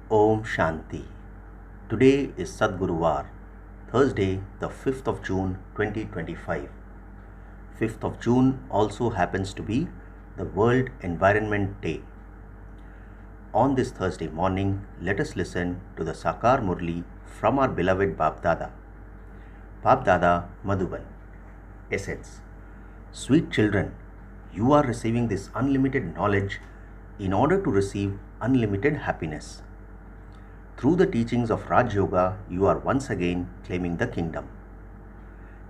Om Shanti. Today is Satgurubar, Thursday, the 5th of June 2025. 5th of June also happens to be the World Environment Day. On this Thursday morning, let us listen to the Sakar Murli from our beloved Bap Dada. Bap Dada Madhuban. Essence. Sweet children, you are receiving this unlimited knowledge in order to receive unlimited happiness. Through the teachings of Raj Yoga, you are once again claiming the kingdom.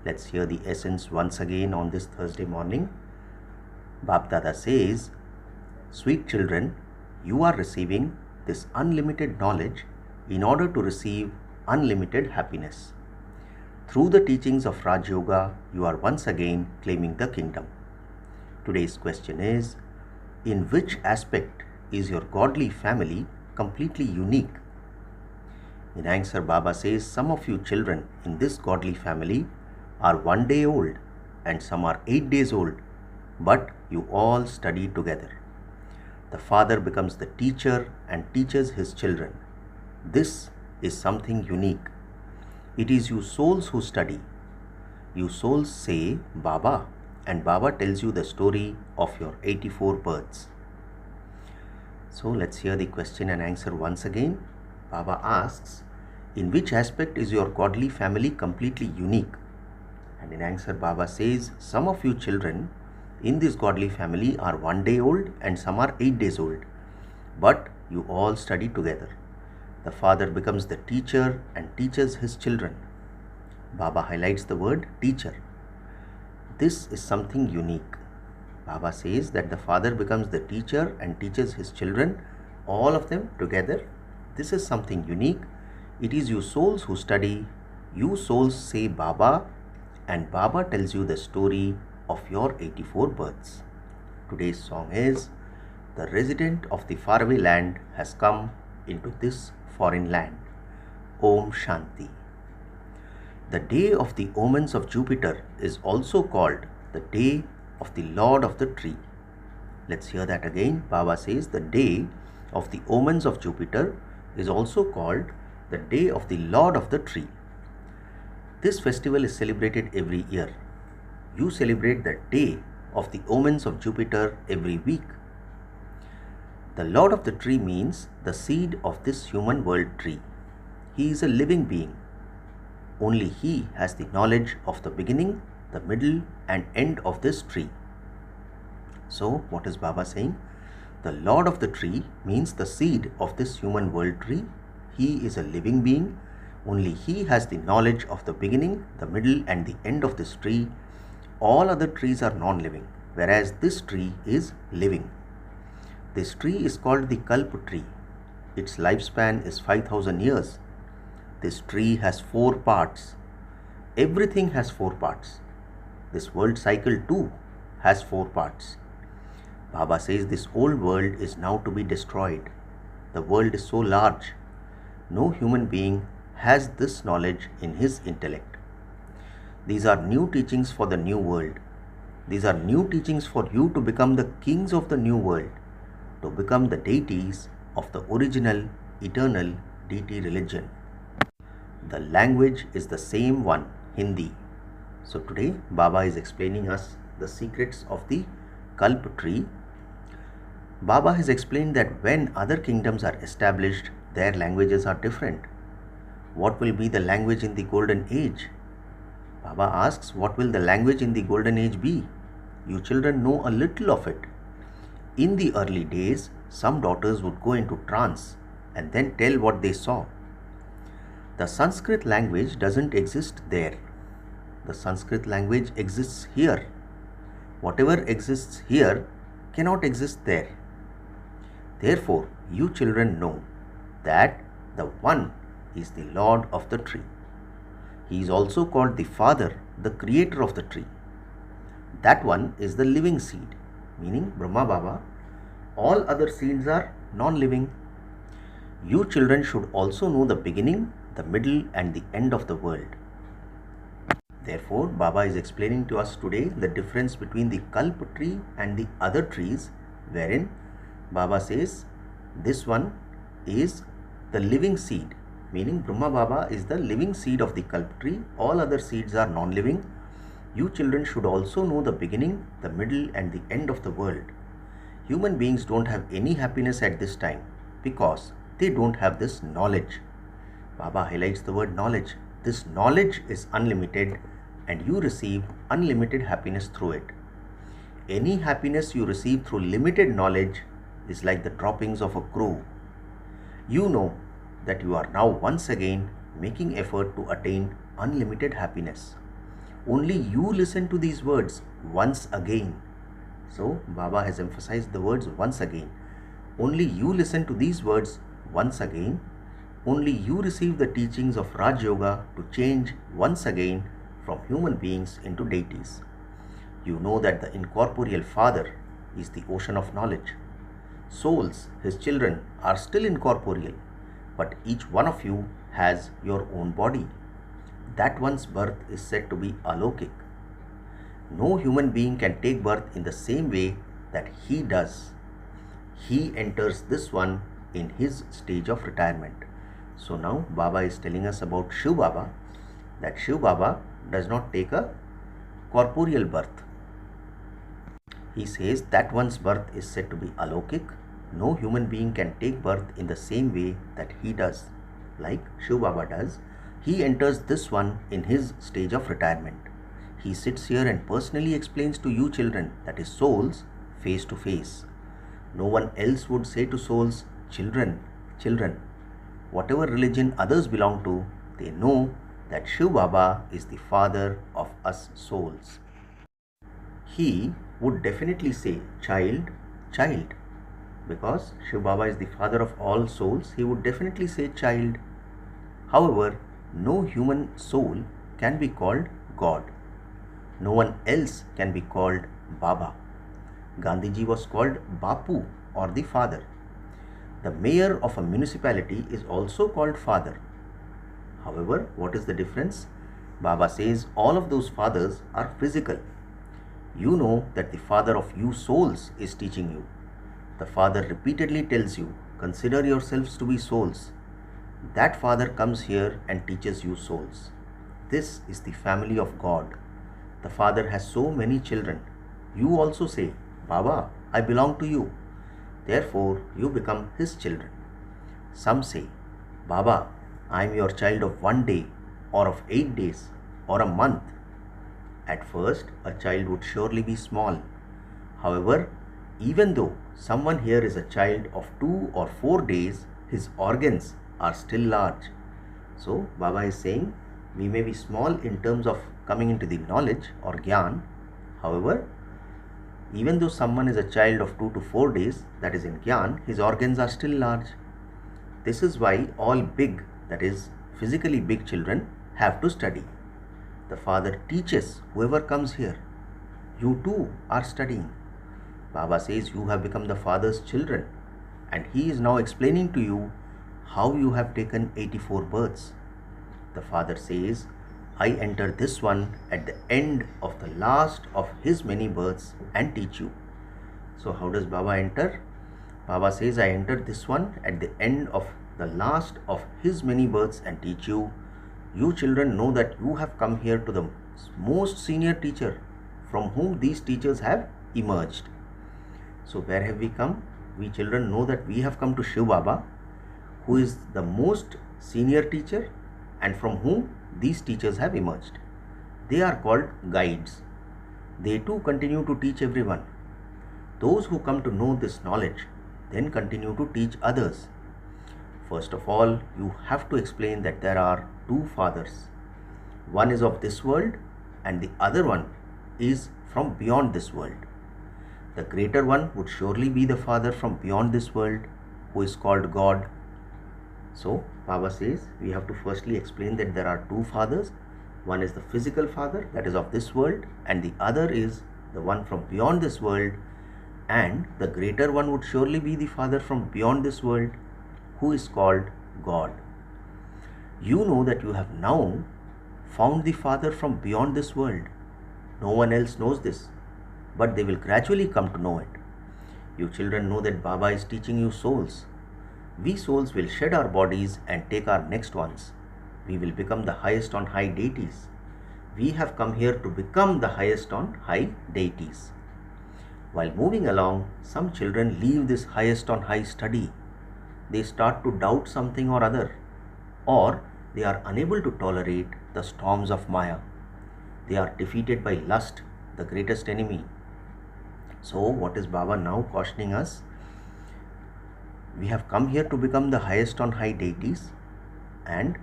Let's hear the essence once again on this Thursday morning. Bap Dada says, sweet children, you are receiving this unlimited knowledge in order to receive unlimited happiness. Through the teachings of Raj Yoga, you are once again claiming the kingdom. Today's question is, in which aspect is your godly family completely unique? In answer, Baba says, some of you children in this godly family are 1 day old and some are 8 days old, but you all study together. The father becomes the teacher and teaches his children. This is something unique. It is you souls who study. You souls say Baba, and Baba tells you the story of your 84 births. So let's hear the question and answer once again. Baba asks, in which aspect is your godly family completely unique? And in answer, Baba says, some of you children in this godly family are 1 day old and some are 8 days old, but you all study together. The father becomes the teacher and teaches his children. Baba highlights the word teacher. This is something unique. Baba says that the father becomes the teacher and teaches his children, all of them together. This is something unique. It is you souls who study. You souls say Baba, and Baba tells you the story of your 84 births. Today's song is, the resident of the faraway land has come into this foreign land. Om Shanti. The day of the omens of Jupiter is also called the day of the Lord of the tree. Let's hear that again. Baba says the day of the omens of Jupiter is also called the day of the Lord of the tree. This festival is celebrated every year. You celebrate the day of the omens of Jupiter every week. The Lord of the tree means the seed of this human world tree. He is a living being. Only he has the knowledge of the beginning, the middle and end of this tree. So what is Baba saying? The Lord of the tree means the seed of this human world tree. He is a living being. Only he has the knowledge of the beginning, the middle and the end of this tree. All other trees are non-living, whereas this tree is living. This tree is called the Kalpa tree. Its lifespan is 5,000 years. This tree has 4 parts. Everything has 4 parts. This world cycle too has 4 parts. Baba says this old world is now to be destroyed. The world is so large. No human being has this knowledge in his intellect. These are new teachings for the new world. These are new teachings for you to become the kings of the new world, to become the deities of the original, eternal deity religion. The language is the same one, Hindi. So today Baba is explaining us the secrets of the Kalpa tree. Baba has explained that when other kingdoms are established, their languages are different. What will be the language in the golden age? Baba asks, what will the language in the golden age be? You children know a little of it. In the early days, some daughters would go into trance and then tell what they saw. The Sanskrit language doesn't exist there. The Sanskrit language exists here. Whatever exists here cannot exist there. Therefore, you children know that the One is the Lord of the tree. He is also called the Father, the creator of the tree. That one is the living seed, meaning Brahma Baba. All other seeds are non-living. You children should also know the beginning, the middle and the end of the world. Therefore, Baba is explaining to us today the difference between the Kalpa tree and the other trees, wherein Baba says this one is the living seed, meaning Brahma Baba is the living seed of the Kalp tree. All other seeds are non-living. You children should also know the beginning, the middle and the end of the world. Human beings don't have any happiness at this time because they don't have this knowledge. Baba highlights the word knowledge. This knowledge is unlimited and you receive unlimited happiness through it. Any happiness you receive through limited knowledge is like the droppings of a crow. You know that you are now once again making effort to attain unlimited happiness. Only you listen to these words once again. So Baba has emphasized the words once again. Only you listen to these words once again. Only you receive the teachings of Raj Yoga to change once again from human beings into deities. You know that the incorporeal Father is the ocean of knowledge. Souls, his children, are still incorporeal, but each one of you has your own body. That one's birth is said to be alokik. No human being can take birth in the same way that he does. He enters this one in his stage of retirement. So now Baba is telling us about Shiv Baba, that Shiv Baba does not take a corporeal birth. He says that one's birth is said to be alokik. No human being can take birth in the same way that he does. Like Shiv Baba does, he enters this one in his stage of retirement. He sits here and personally explains to you children, that is souls, face to face. No one else would say to souls, children, children. Whatever religion others belong to, they know that Shiv Baba is the father of us souls. He would definitely say child, child. Because Shiv Baba is the father of all souls, he would definitely say child. However, no human soul can be called God. No one else can be called Baba. Gandhiji was called Bapu or the father. The mayor of a municipality is also called father. However, what is the difference? Baba says all of those fathers are physical. You know that the father of you souls is teaching you. The father repeatedly tells you, consider yourselves to be souls. That father comes here and teaches you souls. This is the family of God. The father has so many children. You also say, Baba, I belong to you. Therefore, you become his children. Some say, Baba, I am your child of 1 day, or of 8 days, or a month. At first, a child would surely be small. However, even though someone here is a child of 2 or 4 days, his organs are still large. So, Baba is saying, we may be small in terms of coming into the knowledge or gyan. However, even though someone is a child of 2 to 4 days, that is in gyan, his organs are still large. This is why all big, that is physically big children have to study. The father teaches whoever comes here. You too are studying. Baba says you have become the father's children, and he is now explaining to you how you have taken 84 births. The father says, I enter this one at the end of the last of his many births and teach you. So how does Baba enter? Baba says, I enter this one at the end of the last of his many births and teach you. You children know that you have come here to the most senior teacher from whom these teachers have emerged. So where have we come? We children know that we have come to Shiv Baba, who is the most senior teacher and from whom these teachers have emerged. They are called guides. They too continue to teach everyone. Those who come to know this knowledge then continue to teach others. First of all, you have to explain that there are two fathers. One is of this world and the other one is from beyond this world. The greater one would surely be the father from beyond this world, who is called God. So, Baba says we have to firstly explain that there are two fathers. One is the physical father, that is of this world, and the other is the one from beyond this world, and the greater one would surely be the father from beyond this world, who is called God. You know that you have now found the father from beyond this world. No one else knows this, but they will gradually come to know it. You children know that Baba is teaching you souls. We souls will shed our bodies and take our next ones. We will become the highest on high deities. We have come here to become the highest on high deities. While moving along, some children leave this highest on high study. They start to doubt something or other, or they are unable to tolerate the storms of Maya. They are defeated by lust, the greatest enemy. So, what is Baba now cautioning us? We have come here to become the highest on high deities, and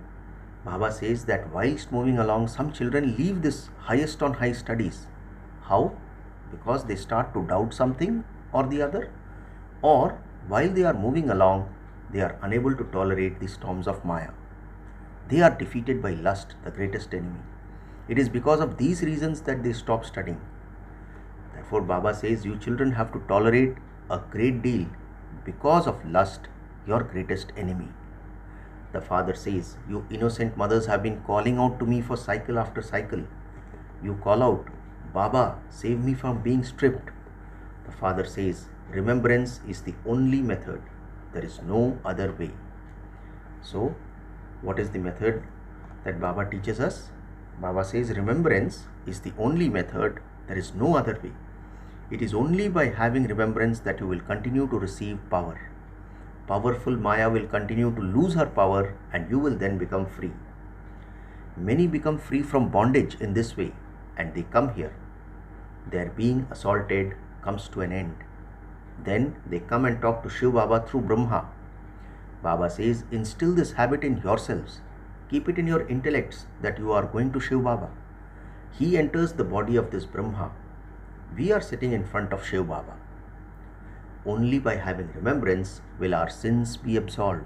Baba says that whilst moving along, some children leave this highest on high studies. How? Because they start to doubt something or the other, or while they are moving along, they are unable to tolerate the storms of Maya. They are defeated by lust, the greatest enemy. It is because of these reasons that they stop studying. Therefore, Baba says, you children have to tolerate a great deal because of lust, your greatest enemy. The father says, you innocent mothers have been calling out to me for cycle after cycle. You call out, Baba, save me from being stripped. The father says, remembrance is the only method. There is no other way. So, what is the method that Baba teaches us? Baba says, remembrance is the only method. There is no other way. It is only by having remembrance that you will continue to receive power. Powerful Maya will continue to lose her power and you will then become free. Many become free from bondage in this way and they come here. Their being assaulted comes to an end. Then they come and talk to Shiv Baba through Brahma. Baba says, instill this habit in yourselves. Keep it in your intellects that you are going to Shiv Baba. He enters the body of this Brahma. We are sitting in front of Shiv Baba. Only by having remembrance will our sins be absolved.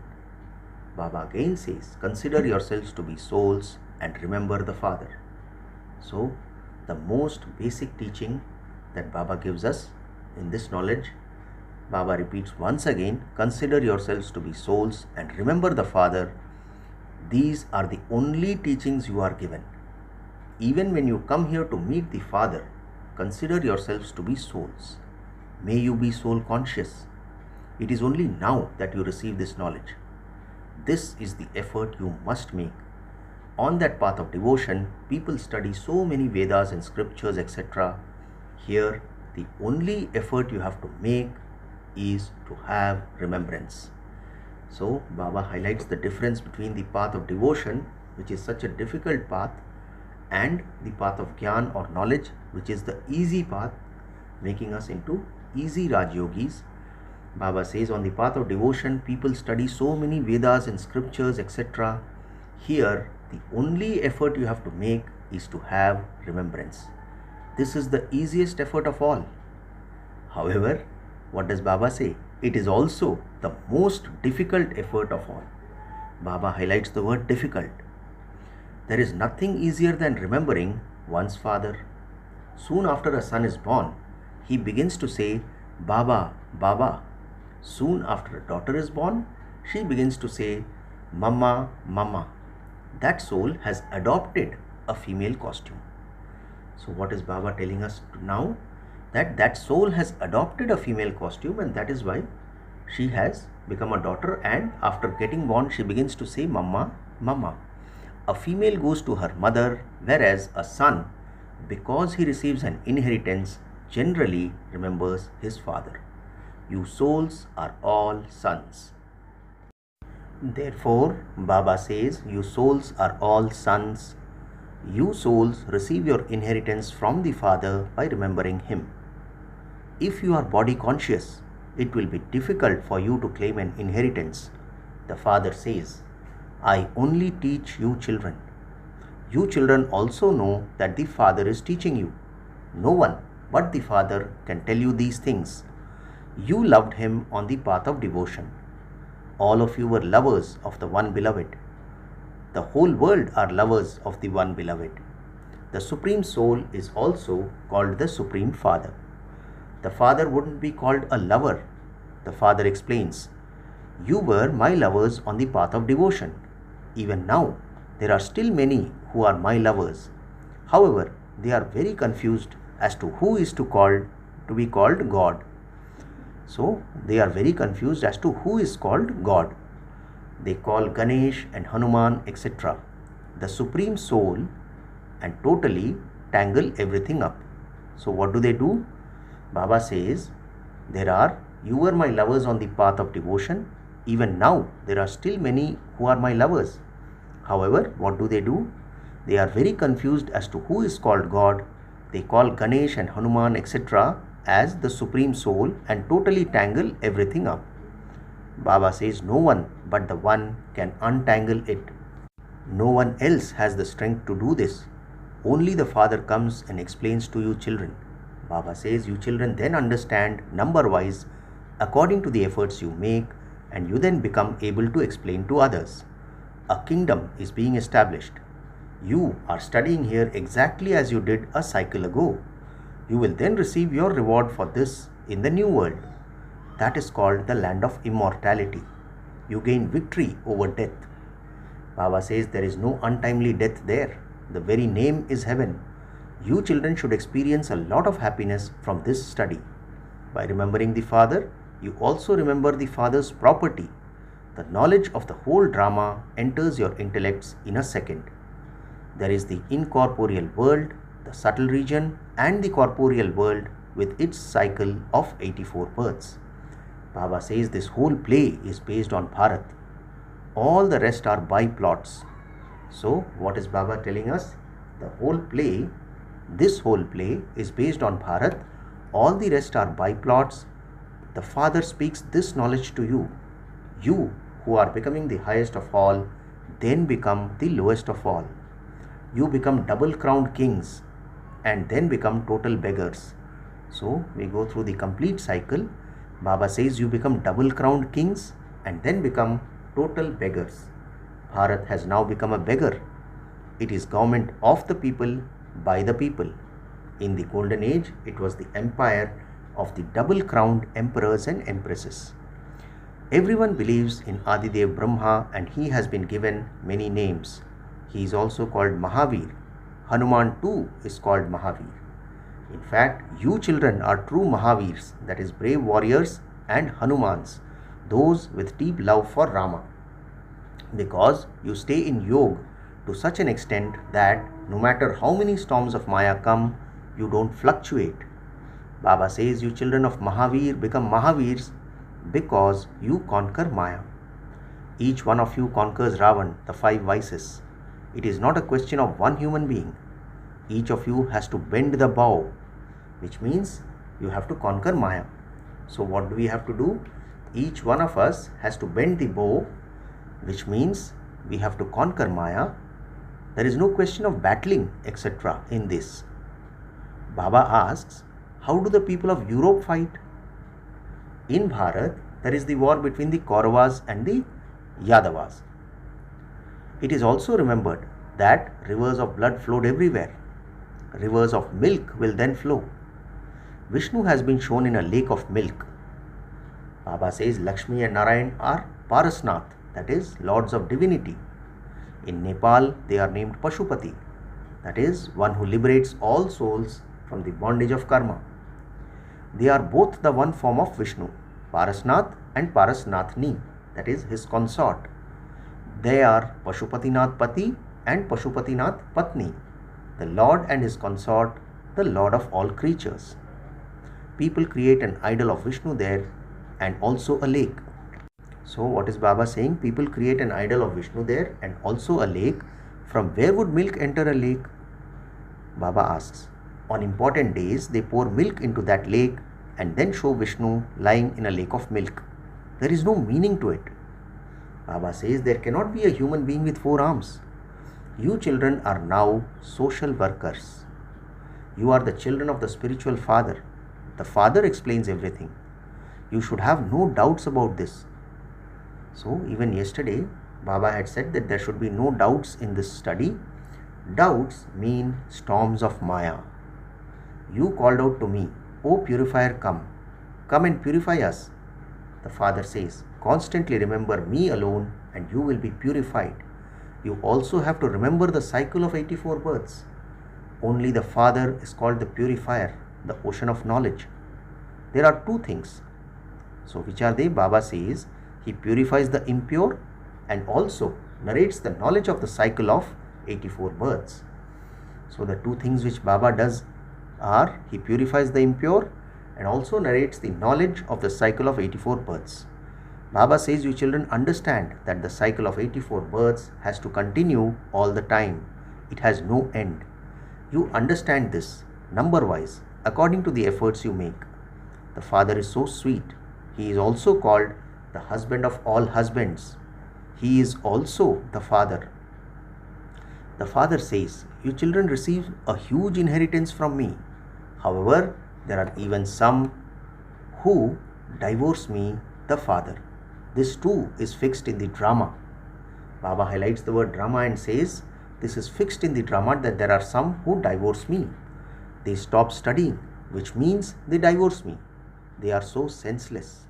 Baba again says, consider yourselves to be souls and remember the Father. So, the most basic teaching that Baba gives us in this knowledge, Baba repeats once again, consider yourselves to be souls and remember the Father. These are the only teachings you are given. Even when you come here to meet the Father, consider yourselves to be souls. May you be soul conscious. It is only now that you receive this knowledge. This is the effort you must make. On that path of devotion, people study so many Vedas and scriptures, etc. Here, the only effort you have to make is to have remembrance. So, Baba highlights the difference between the path of devotion, which is such a difficult path, and the path of Gyan or knowledge, which is the easy path, making us into easy Raj Yogis. Baba says, on the path of devotion, people study so many Vedas and scriptures, etc. Here, the only effort you have to make is to have remembrance. This is the easiest effort of all. However, what does Baba say? It is also the most difficult effort of all. Baba highlights the word difficult. There is nothing easier than remembering one's father. Soon after a son is born, he begins to say, Baba, Baba. Soon after a daughter is born, she begins to say, Mama, Mama. That soul has adopted a female costume. So what is Baba telling us now? That soul has adopted a female costume, and that is why she has become a daughter, and after getting born she begins to say Mama, Mama. A female goes to her mother, whereas a son, because he receives an inheritance, generally remembers his father. You souls are all sons. Therefore, Baba says, you souls are all sons. You souls receive your inheritance from the Father by remembering him. If you are body conscious, it will be difficult for you to claim an inheritance. The Father says, I only teach you children. You children also know that the Father is teaching you. No one but the Father can tell you these things. You loved him on the path of devotion. All of you were lovers of the one beloved. The whole world are lovers of the one beloved. The Supreme Soul is also called the Supreme Father. The Father wouldn't be called a lover. The Father explains, you were my lovers on the path of devotion. Even now, there are still many who are my lovers. However, they are very confused as to who is to be called God. So they are very confused as to who is called God. They call Ganesh and Hanuman, etc., the Supreme Soul, and totally tangle everything up. So what do? Baba says, you were my lovers on the path of devotion. Even now, there are still many who are my lovers. However, what do? They are very confused as to who is called God. They call Ganesh and Hanuman, etc., as the Supreme Soul and totally tangle everything up. Baba says no one but the One can untangle it. No one else has the strength to do this. Only the Father comes and explains to you children. Baba says you children then understand number-wise according to the efforts you make, and you then become able to explain to others. A kingdom is being established. You are studying here exactly as you did a cycle ago. You will then receive your reward for this in the new world. That is called the land of immortality. You gain victory over death. Baba says there is no untimely death there. The very name is heaven. You children should experience a lot of happiness from this study. By remembering the Father, you also remember the Father's property. The knowledge of the whole drama enters your intellects in a second. There is the incorporeal world, the subtle region, and the corporeal world with its cycle of 84 births. Baba says this whole play is based on Bharat. All the rest are byplots. So, what is Baba telling us? This whole play is based on Bharat. All the rest are byplots. The Father speaks this knowledge to you. You, who are becoming the highest of all, then become the lowest of all. You become double-crowned kings and then become total beggars. So, we go through the complete cycle. Baba says you become double-crowned kings and then become total beggars. Bharat has now become a beggar. It is government of the people, by the people. In the golden age, it was the empire of the double-crowned emperors and empresses. Everyone believes in Adidev Brahma and he has been given many names. He is also called Mahavir. Hanuman too is called Mahavir. In fact, you children are true Mahavirs, that is brave warriors, and Hanumans, those with deep love for Rama. Because you stay in yoga to such an extent that no matter how many storms of Maya come, you don't fluctuate. Baba says you children of Mahavir become Mahavirs because you conquer Maya. Each one of you conquers Ravan, the 5 vices. It is not a question of one human being. Each of you has to bend the bow, which means you have to conquer Maya. So what do we have to do? Each one of us has to bend the bow, which means we have to conquer Maya. There is no question of battling, etc. in this. Baba asks, how do the people of Europe fight? In Bharat, there is the war between the Kauravas and the Yadavas. It is also remembered that rivers of blood flowed everywhere. Rivers of milk will then flow. Vishnu has been shown in a lake of milk. Baba says Lakshmi and Narayan are Parasnath, that is, lords of divinity. In Nepal, they are named Pashupati, that is, one who liberates all souls from the bondage of karma. They are both the one form of Vishnu, Parasnath and Parasnathni, that is, his consort. They are Pashupatinath Pati and Pashupatinath Patni, the Lord and his consort, the Lord of all creatures. People create an idol of Vishnu there and also a lake. So what is Baba saying? People create an idol of Vishnu there and also a lake. From where would milk enter a lake? Baba asks. On important days, they pour milk into that lake and then show Vishnu lying in a lake of milk. There is no meaning to it. Baba says there cannot be a human being with 4 arms. You children are now social workers. You are the children of the spiritual father. The Father explains everything. You should have no doubts about this. So even yesterday, Baba had said that there should be no doubts in this study. Doubts mean storms of Maya. You called out to me, "O purifier, come. Come and purify us." The Father says, constantly remember me alone and you will be purified. You also have to remember the cycle of 84 births. Only the Father is called the purifier, the ocean of knowledge. There are 2 things. So which are they? Baba says he purifies the impure and also narrates the knowledge of the cycle of 84 births. So the two things which Baba does are he purifies the impure and also narrates the knowledge of the cycle of 84 births. Baba says you children understand that the cycle of 84 births has to continue all the time. It has no end. You understand this number wise according to the efforts you make. The Father is so sweet. He is also called the husband of all husbands. He is also the Father. The Father says, you children receive a huge inheritance from me. However, there are even some who divorce me, the Father. This too is fixed in the drama. Baba highlights the word drama and says, this is fixed in the drama that there are some who divorce me. They stop studying, which means they divorce me. They are so senseless.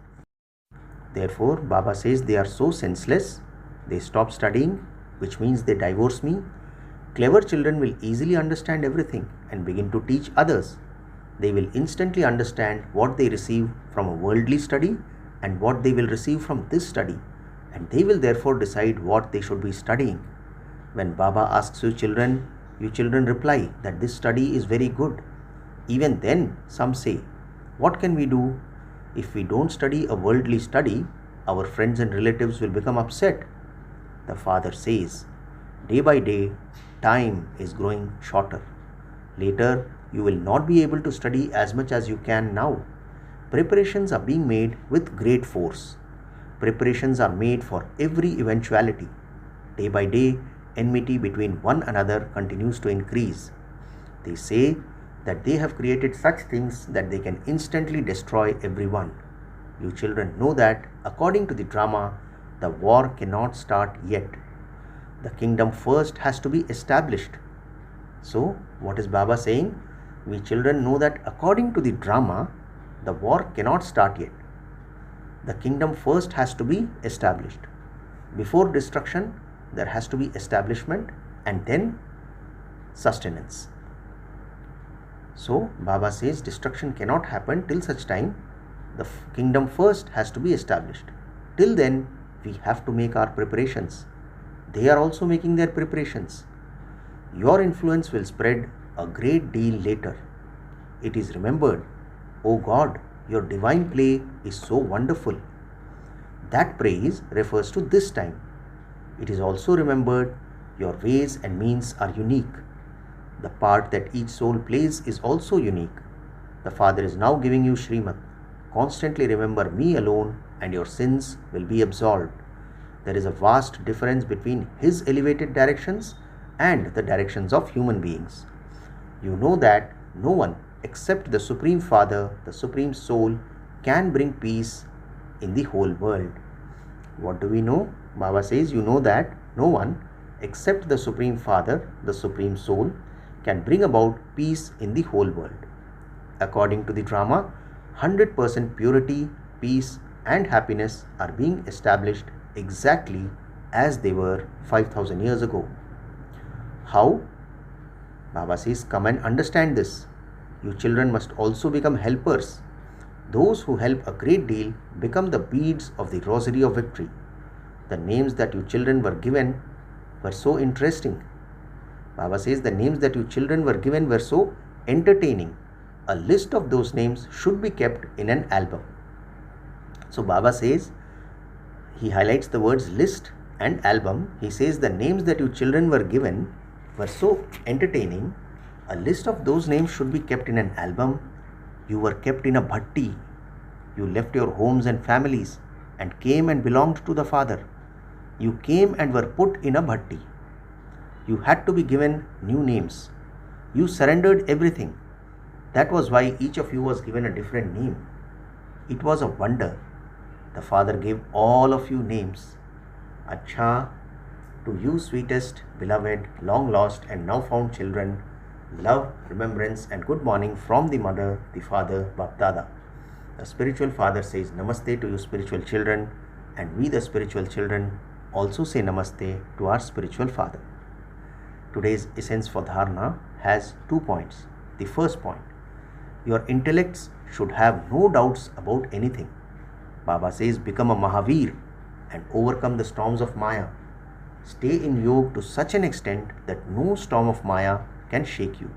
Therefore, Baba says they are so senseless. They stop studying, which means they divorce me. Clever children will easily understand everything and begin to teach others. They will instantly understand what they receive from a worldly study and what they will receive from this study, and they will therefore decide what they should be studying. When Baba asks you children reply that this study is very good. Even then, some say, what can we do? If we don't study a worldly study, our friends and relatives will become upset. The Father says, day by day, time is growing shorter. Later, you will not be able to study as much as you can now. Preparations are being made with great force. Preparations are made for every eventuality. Day by day, enmity between one another continues to increase. They say that they have created such things that they can instantly destroy everyone. You children know that, according to the drama, the war cannot start yet. The kingdom first has to be established. So, what is Baba saying? We children know that according to the drama, the war cannot start yet. The kingdom first has to be established. Before destruction, there has to be establishment and then sustenance. So, Baba says destruction cannot happen till such time the kingdom first has to be established. Till then, we have to make our preparations. They are also making their preparations. Your influence will spread a great deal later. It is remembered, O God, your divine play is so wonderful. That praise refers to this time. It is also remembered, your ways and means are unique. The part that each soul plays is also unique. The Father is now giving you Srimad. Constantly remember me alone and your sins will be absolved. There is a vast difference between His elevated directions and the directions of human beings. You know that no one except the Supreme Father, the Supreme Soul, can bring peace in the whole world. What do we know? Baba says you know that no one except the Supreme Father, the Supreme Soul, can bring about peace in the whole world. According to the drama, 100% purity, peace and happiness are being established exactly as they were 5,000 years ago. How? Baba says, come and understand this. You children must also become helpers. Those who help a great deal become the beads of the rosary of victory. The names that you children were given were so interesting. Baba says the names that you children were given were so entertaining. A list of those names should be kept in an album. So Baba says, he highlights the words list and album. He says the names that you children were given were so entertaining. A list of those names should be kept in an album. You were kept in a bhatti. You left your homes and families and came and belonged to the Father. You came and were put in a bhatti. You had to be given new names. You surrendered everything. That was why each of you was given a different name. It was a wonder. The Father gave all of you names. Acha, to you sweetest, beloved, long lost and now found children, love, remembrance and good morning from the Mother, the Father, Bapdada. The spiritual Father says Namaste to you spiritual children, and we the spiritual children also say Namaste to our spiritual Father. Today's essence for Dharana has 2 points. The first point, your intellects should have no doubts about anything. Baba says, become a Mahavir and overcome the storms of Maya. Stay in yoga to such an extent that no storm of Maya can shake you.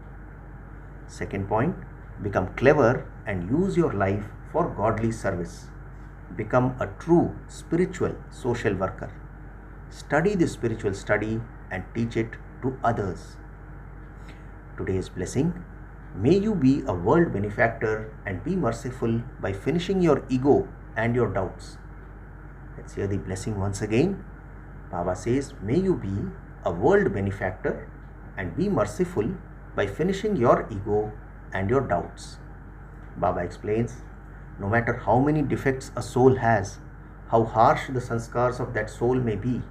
Second point, become clever and use your life for godly service. Become a true spiritual social worker. Study the spiritual study and teach it to others. Today's blessing, may you be a world benefactor and be merciful by finishing your ego and your doubts. Let's hear the blessing once again. Baba says, may you be a world benefactor and be merciful by finishing your ego and your doubts. Baba explains, no matter how many defects a soul has, how harsh the sanskars of that soul may be,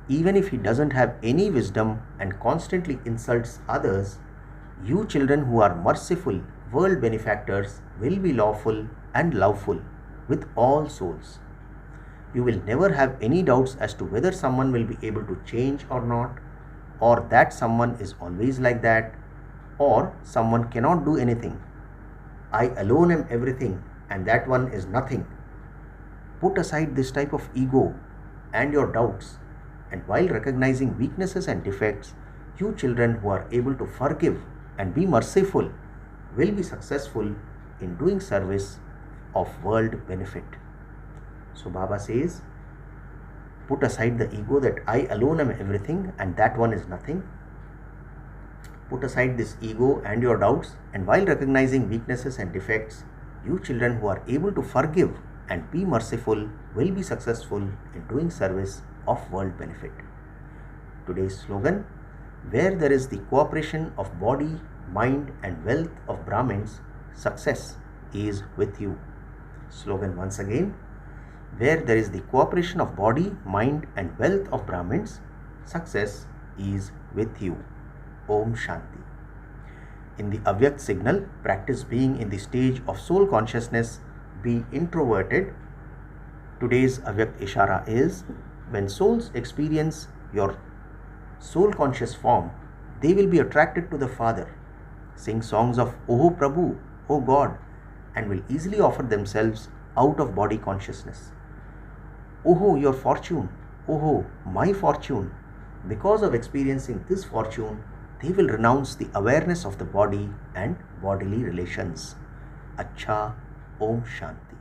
even if he doesn't have any wisdom and constantly insults others, you children who are merciful world benefactors will be lawful and loveful with all souls. You will never have any doubts as to whether someone will be able to change or not, or that someone is always like that, or someone cannot do anything. I alone am everything and that one is nothing. Put aside this type of ego and your doubts, and while recognizing weaknesses and defects, you children who are able to forgive and be merciful will be successful in doing service of world benefit. So Baba says, put aside the ego that I alone am everything and that one is nothing. Put aside this ego and your doubts, and while recognizing weaknesses and defects, you children who are able to forgive and be merciful will be successful in doing service of world benefit. Today's slogan, where there is the cooperation of body, mind and wealth of Brahmins, success is with you. Slogan once again, where there is the cooperation of body, mind and wealth of Brahmins, success is with you. Om Shanti. In the Avyakt signal, practice being in the stage of soul consciousness, be introverted. Today's Avyakt Ishara is, when souls experience your soul conscious form, they will be attracted to the Father, sing songs of Oh Prabhu, Oh God, and will easily offer themselves out of body consciousness. Oh, your fortune, oh, my fortune. Because of experiencing this fortune, they will renounce the awareness of the body and bodily relations. Acha, Om Shanti.